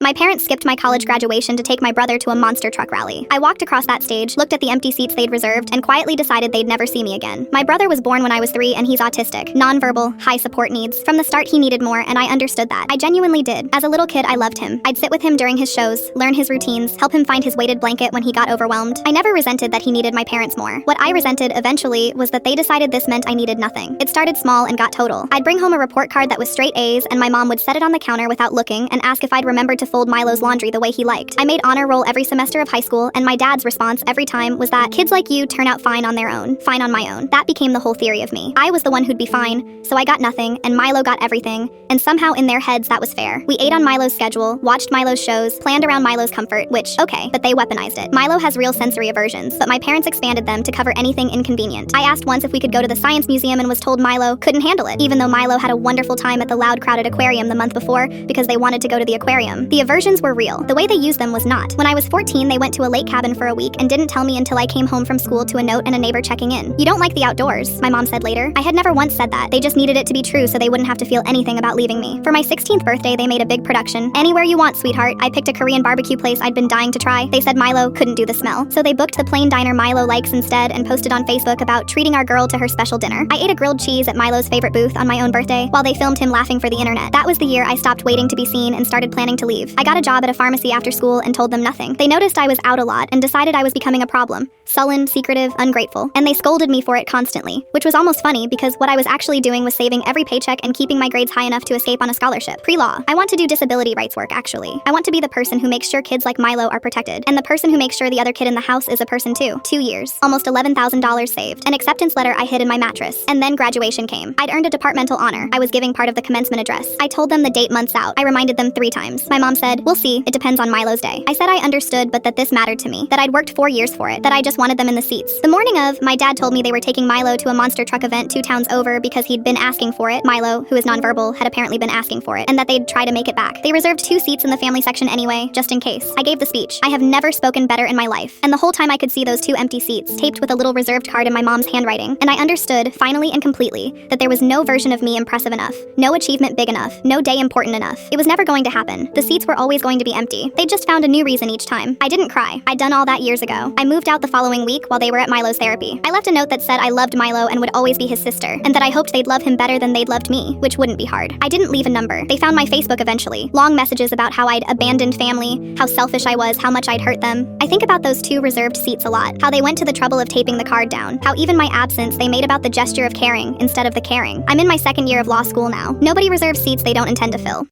My parents skipped my college graduation to take my brother to a monster truck rally. I walked across that stage, looked at the empty seats they'd reserved, and quietly decided they'd never see me again. My brother was born when I was 3 and he's autistic, nonverbal, high support needs. From the start he needed more and I understood that. I genuinely did. As a little kid I loved him. I'd sit with him during his shows, learn his routines, help him find his weighted blanket when he got overwhelmed. I never resented that he needed my parents more. What I resented eventually was that they decided this meant I needed nothing. It started small and got total. I'd bring home a report card that was straight A's and my mom would set it on the counter without looking and ask if I'd remembered to fold Milo's laundry the way he liked. I made honor roll every semester of high school, and my dad's response every time was that kids like you turn out fine on their own, fine on my own. That became the whole theory of me. I was the one who'd be fine, so I got nothing, and Milo got everything, and somehow in their heads that was fair. We ate on Milo's schedule, watched Milo's shows, planned around Milo's comfort, which, okay, but they weaponized it. Milo has real sensory aversions, but my parents expanded them to cover anything inconvenient. I asked once if we could go to the science museum and was told Milo couldn't handle it, even though Milo had a wonderful time at the loud crowded aquarium the month before because they wanted to go to the aquarium. The aversions were real. The way they used them was not. When I was 14, they went to a lake cabin for a week and didn't tell me until I came home from school to a note and a neighbor checking in. You don't like the outdoors, my mom said later. I had never once said that. They just needed it to be true so they wouldn't have to feel anything about leaving me. For my 16th birthday, they made a big production. Anywhere you want, sweetheart. I picked a Korean barbecue place I'd been dying to try. They said Milo couldn't do the smell. So they booked the plain diner Milo likes instead and posted on Facebook about treating our girl to her special dinner. I ate a grilled cheese at Milo's favorite booth on my own birthday while they filmed him laughing for the internet. That was the year I stopped waiting to be seen and started planning to leave. I got a job at a pharmacy after school and told them nothing. They noticed I was out a lot and decided I was becoming a problem. Sullen, secretive, ungrateful. And they scolded me for it constantly, which was almost funny because what I was actually doing was saving every paycheck and keeping my grades high enough to escape on a scholarship. Pre-law. I want to do disability rights work, actually. I want to be the person who makes sure kids like Milo are protected, and the person who makes sure the other kid in the house is a person too. 2 years. Almost $11,000 saved. An acceptance letter I hid in my mattress. And then graduation came. I'd earned a departmental honor. I was giving part of the commencement address. I told them the date months out. I reminded them 3 times. My mom said, "We'll see. It depends on Milo's day." I said I understood, but that this mattered to me. That I'd worked 4 years for it. That I just wanted them in the seats. The morning of, my dad told me they were taking Milo to a monster truck event 2 towns over because he'd been asking for it. Milo, who is nonverbal, had apparently been asking for it, and that they'd try to make it back. They reserved 2 seats in the family section anyway, just in case. I gave the speech. I have never spoken better in my life. And the whole time I could see those 2 empty seats, taped with a little reserved card in my mom's handwriting. And I understood, finally and completely, that there was no version of me impressive enough. No achievement big enough. No day important enough. It was never going to happen. The seats were always going to be empty. They just found a new reason each time. I didn't cry. I'd done all that years ago. I moved out the following week while they were at Milo's therapy. I left a note that said I loved Milo and would always be his sister, and that I hoped they'd love him better than they'd loved me, which wouldn't be hard. I didn't leave a number. They found my Facebook eventually. Long messages about how I'd abandoned family, how selfish I was, how much I'd hurt them. I think about those 2 reserved seats a lot, how they went to the trouble of taping the card down, how even my absence they made about the gesture of caring instead of the caring. I'm in my 2nd year of law school now. Nobody reserves seats they don't intend to fill.